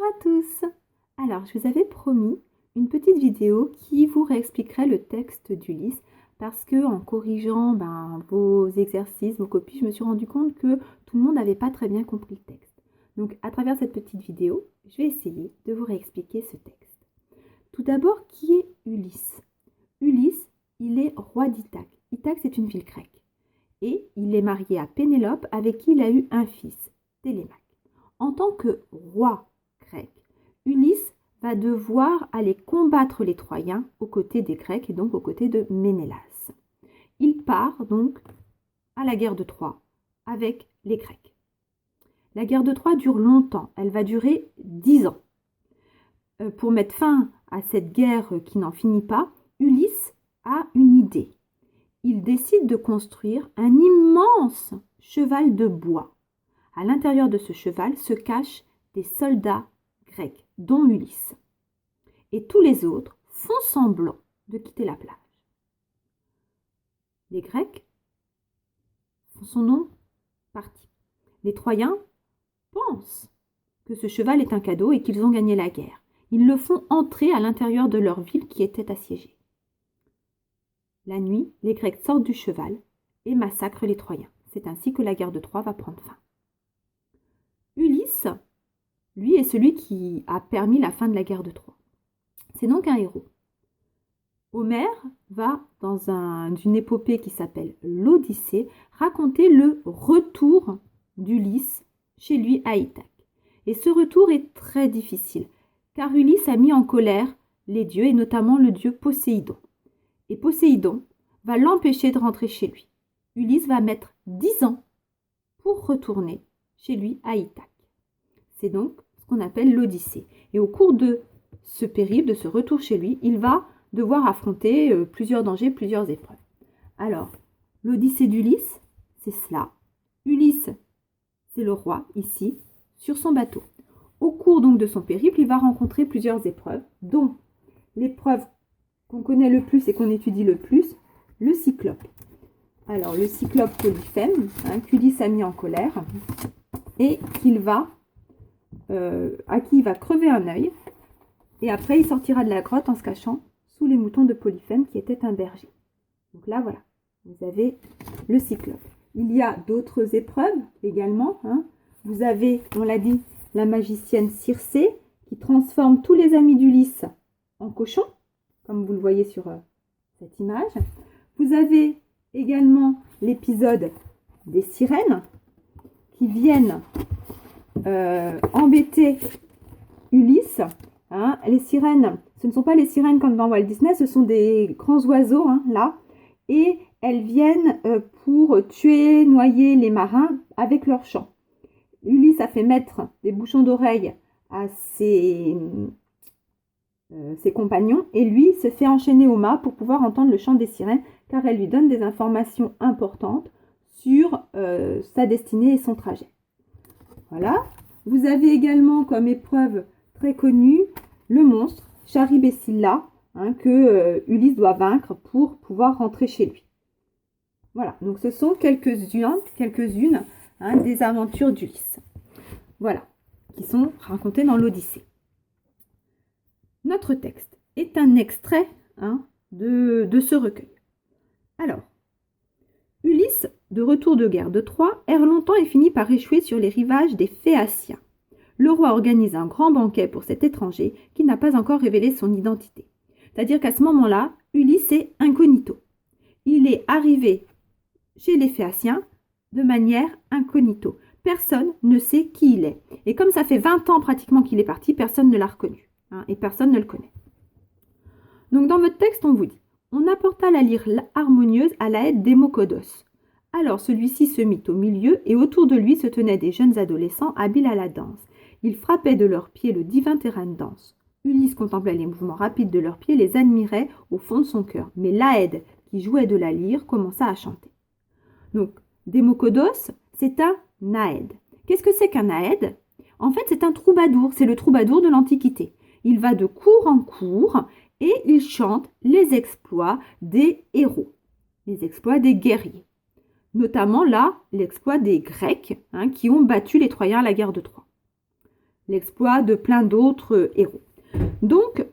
à tous. Alors, je vous avais promis une petite vidéo qui vous réexpliquerait le texte d'Ulysse parce que en corrigeant vos exercices, vos copies, je me suis rendu compte que tout le monde n'avait pas très bien compris le texte. Donc, à travers cette petite vidéo, je vais essayer de vous réexpliquer ce texte. Tout d'abord, qui est Ulysse? Ulysse, il est roi d'Ithaque. Ithaque, c'est une ville grecque. Et il est marié à Pénélope, avec qui il a eu un fils, Télémaque. En tant que roi grec, Ulysse va devoir aller combattre les Troyens aux côtés des Grecs et donc aux côtés de Ménélas. Il part donc à la guerre de Troie avec les Grecs. La guerre de Troie dure longtemps, elle va durer 10 ans. Pour mettre fin à cette guerre qui n'en finit pas, Ulysse a une idée. Il décide de construire un immense cheval de bois. À l'intérieur de ce cheval se cachent des soldats grecs, dont Ulysse. Et tous les autres font semblant de quitter la plage. Les Grecs sont donc partis. Les Troyens pensent que ce cheval est un cadeau et qu'ils ont gagné la guerre. Ils le font entrer à l'intérieur de leur ville qui était assiégée. La nuit, les Grecs sortent du cheval et massacrent les Troyens. C'est ainsi que la guerre de Troie va prendre fin. Ulysse, lui, est celui qui a permis la fin de la guerre de Troie. C'est donc un héros. Homère va, dans une épopée qui s'appelle l'Odyssée, raconter le retour d'Ulysse chez lui à Ithaque. Et ce retour est très difficile, car Ulysse a mis en colère les dieux, et notamment le dieu Poséidon. Et Poséidon va l'empêcher de rentrer chez lui. Ulysse va mettre 10 ans pour retourner chez lui à Ithaque. C'est donc ce qu'on appelle l'Odyssée. Et au cours de ce périple, de ce retour chez lui, il va devoir affronter plusieurs dangers, plusieurs épreuves. Alors, l'Odyssée d'Ulysse, c'est cela. Ulysse, c'est le roi, ici, sur son bateau. Au cours donc de son périple, il va rencontrer plusieurs épreuves, dont l'épreuve qu'on connaît le plus et qu'on étudie le plus, le cyclope. Alors, le cyclope Polyphème, qu'Ulysse a mis en colère, et à qui il va crever un œil, et après il sortira de la grotte en se cachant sous les moutons de Polyphème qui était un berger. Donc là voilà, vous avez le cyclope. Il y a d'autres épreuves également. Vous avez, on l'a dit, la magicienne Circé qui transforme tous les amis d'Ulysse en cochons, comme vous le voyez sur cette image. Vous avez également l'épisode des sirènes qui viennent embêter Ulysse. Les sirènes, ce ne sont pas les sirènes comme dans Walt Disney, ce sont des grands oiseaux, là, et elles viennent pour tuer, noyer les marins avec leurs chants. Ulysse a fait mettre des bouchons d'oreilles à ses compagnons, et lui se fait enchaîner au mât pour pouvoir entendre le chant des sirènes, car elles lui donnent des informations importantes sur sa destinée et son trajet. Voilà. Vous avez également comme épreuve très connue le monstre Charybdis, que Ulysse doit vaincre pour pouvoir rentrer chez lui. Voilà, donc ce sont quelques-unes des aventures d'Ulysse. Voilà, qui sont racontées dans l'Odyssée. Notre texte est un extrait de ce recueil. Alors, Ulysse, de retour de guerre de Troie, erre longtemps et finit par échouer sur les rivages des Phéaciens. Le roi organise un grand banquet pour cet étranger qui n'a pas encore révélé son identité. C'est-à-dire qu'à ce moment-là, Ulysse est incognito. Il est arrivé chez les Phéaciens de manière incognito. Personne ne sait qui il est. Et comme ça fait 20 ans pratiquement qu'il est parti, personne ne l'a reconnu. Et personne ne le connaît. Donc dans votre texte, on vous dit: on apporta la lyre harmonieuse à la aide d'Hémocodos. Alors celui-ci se mit au milieu et autour de lui se tenaient des jeunes adolescents habiles à la danse. Ils frappaient de leurs pieds le divin terrain de danse. Ulysse contemplait les mouvements rapides de leurs pieds et les admirait au fond de son cœur. Mais l'Aède, qui jouait de la lyre, commença à chanter. Donc, Démocodos, c'est un Naède. Qu'est-ce que c'est qu'un Naède? En fait, c'est un troubadour. C'est le troubadour de l'Antiquité. Il va de cour en cour et il chante les exploits des héros, les exploits des guerriers. Notamment là, l'exploit des Grecs qui ont battu les Troyens à la guerre de Troie. l'exploit de plein d'autres héros. Donc,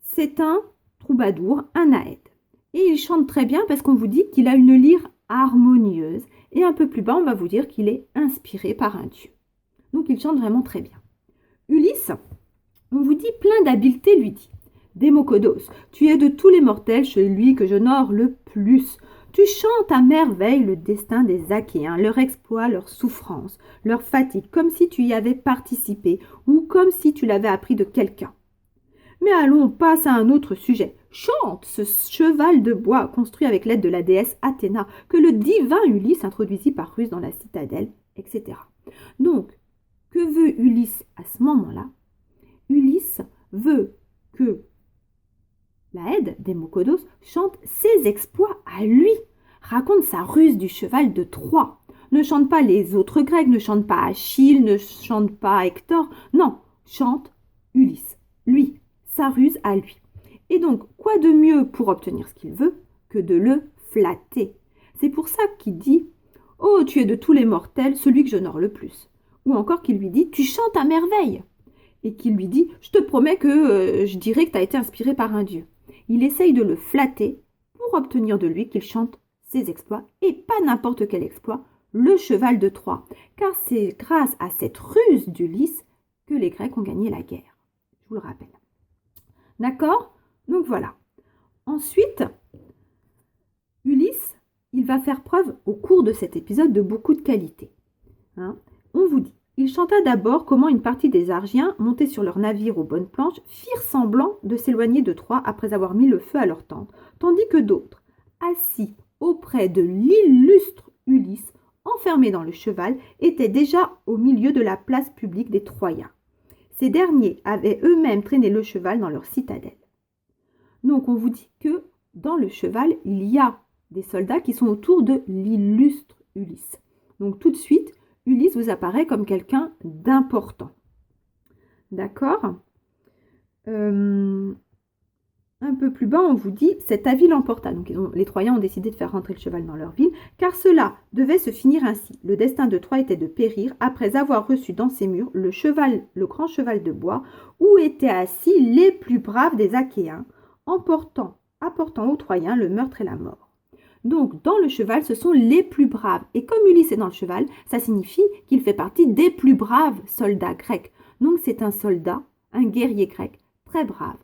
c'est un troubadour, un Aède. Et il chante très bien parce qu'on vous dit qu'il a une lyre harmonieuse. Et un peu plus bas, on va vous dire qu'il est inspiré par un dieu. Donc, il chante vraiment très bien. Ulysse, on vous dit plein d'habileté, lui dit. Démocodos, tu es de tous les mortels celui que j'honore le plus. Tu chantes à merveille le destin des Achéens, leur exploit, leur souffrance, leur fatigue, comme si tu y avais participé ou comme si tu l'avais appris de quelqu'un. Mais allons, on passe à un autre sujet. Chante ce cheval de bois construit avec l'aide de la déesse Athéna, que le divin Ulysse introduisit par ruse dans la citadelle, etc. Donc, que veut Ulysse à ce moment-là? Ulysse veut que l'Aède, Démocodos, chante ses exploits à lui, raconte sa ruse du cheval de Troie. Ne chante pas les autres Grecs, ne chante pas Achille, ne chante pas Hector, non, chante Ulysse, lui, sa ruse à lui. Et donc, quoi de mieux pour obtenir ce qu'il veut que de le flatter? C'est pour ça qu'il dit « Oh, tu es de tous les mortels celui que j'honore le plus ». Ou encore qu'il lui dit « Tu chantes à merveille » et qu'il lui dit « Je te promets que je dirai que tu as été inspiré par un dieu ». Il essaye de le flatter pour obtenir de lui qu'il chante ses exploits, et pas n'importe quel exploit, le cheval de Troie. Car c'est grâce à cette ruse d'Ulysse que les Grecs ont gagné la guerre. Je vous le rappelle. D'accord? Donc voilà. Ensuite, Ulysse, il va faire preuve au cours de cet épisode de beaucoup de qualités. On vous dit, il chanta d'abord comment une partie des Argiens, montés sur leur navire aux bonnes planches, firent semblant de s'éloigner de Troie après avoir mis le feu à leur tente, tandis que d'autres, assis auprès de l'illustre Ulysse, enfermé dans le cheval, étaient déjà au milieu de la place publique des Troyens. Ces derniers avaient eux-mêmes traîné le cheval dans leur citadelle. Donc on vous dit que dans le cheval, il y a des soldats qui sont autour de l'illustre Ulysse. Donc tout de suite, Ulysse vous apparaît comme quelqu'un d'important. D'accord? Un peu plus bas, on vous dit « Cet avis l'emporta ». Donc les Troyens ont décidé de faire rentrer le cheval dans leur ville, car cela devait se finir ainsi. Le destin de Troie était de périr après avoir reçu dans ses murs le grand cheval de bois, où étaient assis les plus braves des Achéens, apportant aux Troyens le meurtre et la mort. Donc, dans le cheval, ce sont les plus braves. Et comme Ulysse est dans le cheval, ça signifie qu'il fait partie des plus braves soldats grecs. Donc, c'est un soldat, un guerrier grec, très brave,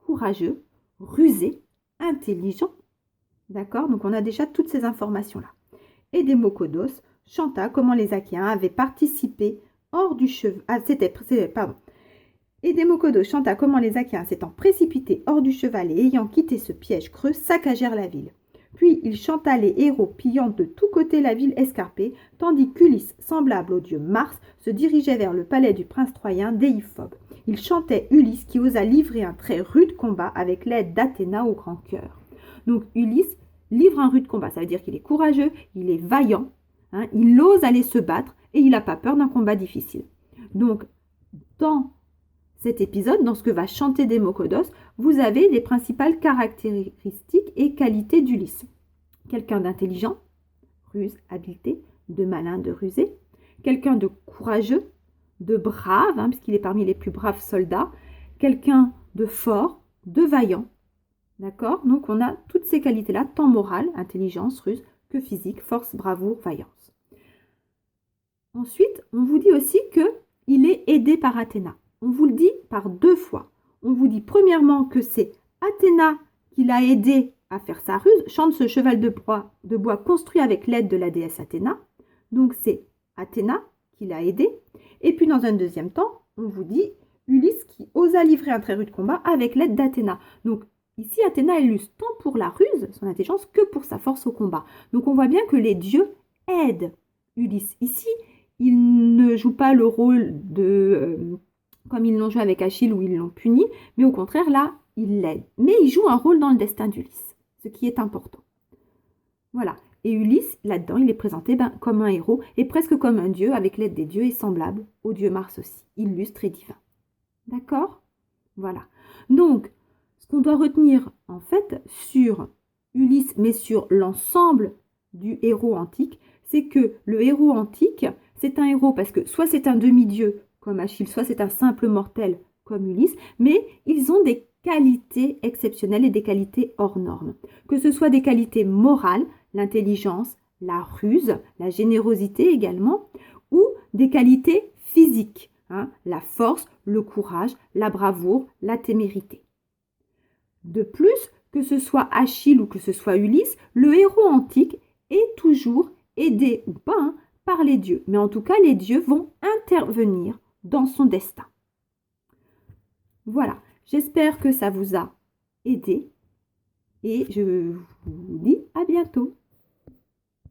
courageux, rusé, intelligent. D'accord? Donc, on a déjà toutes ces informations-là. Et Démocodos chanta comment les Achéens avaient participé hors du cheval. Et Démocodos chanta comment les Achéens, s'étant précipités hors du cheval et ayant quitté ce piège creux, saccagèrent la ville. Puis il chanta les héros pillant de tous côtés la ville escarpée, tandis qu'Ulysse, semblable au dieu Mars, se dirigeait vers le palais du prince troyen Déiphobe. Il chantait Ulysse qui osa livrer un très rude combat avec l'aide d'Athéna au grand cœur. Donc Ulysse livre un rude combat, ça veut dire qu'il est courageux, il est vaillant, il ose aller se battre et il n'a pas peur d'un combat difficile. Donc dans cet épisode, dans ce que va chanter Démocodos, vous avez les principales caractéristiques et qualités d'Ulysse. Quelqu'un d'intelligent, ruse, habileté, de malin, de rusé. Quelqu'un de courageux, de brave, puisqu'il est parmi les plus braves soldats. Quelqu'un de fort, de vaillant. D'accord? Donc on a toutes ces qualités-là, tant morale, intelligence, ruse, que physique, force, bravoure, vaillance. Ensuite, on vous dit aussi qu'il est aidé par Athéna. On vous le dit par 2 fois. On vous dit premièrement que c'est Athéna qui l'a aidé à faire sa ruse, chante ce cheval de bois construit avec l'aide de la déesse Athéna. Donc c'est Athéna qui l'a aidé. Et puis dans un deuxième temps, on vous dit Ulysse qui osa livrer un très rude combat avec l'aide d'Athéna. Donc ici, Athéna illustre tant pour la ruse, son intelligence, que pour sa force au combat. Donc on voit bien que les dieux aident Ulysse. Ici, il ne joue pas le rôle de... comme ils l'ont joué avec Achille où ils l'ont puni, mais au contraire, là, il l'aide. Mais il joue un rôle dans le destin d'Ulysse, ce qui est important. Voilà. Et Ulysse, là-dedans, il est présenté comme un héros et presque comme un dieu avec l'aide des dieux et semblable au dieu Mars aussi, illustre et divin. D'accord? Voilà. Donc, ce qu'on doit retenir, en fait, sur Ulysse, mais sur l'ensemble du héros antique, c'est que le héros antique, c'est un héros parce que soit c'est un demi-dieu, comme Achille, soit c'est un simple mortel comme Ulysse, mais ils ont des qualités exceptionnelles et des qualités hors normes. Que ce soit des qualités morales, l'intelligence, la ruse, la générosité également, ou des qualités physiques, hein, la force, le courage, la bravoure, la témérité. De plus, que ce soit Achille ou que ce soit Ulysse, le héros antique est toujours aidé ou pas hein, par les dieux. Mais en tout cas, les dieux vont intervenir dans son destin. Voilà, j'espère que ça vous a aidé et je vous dis à bientôt.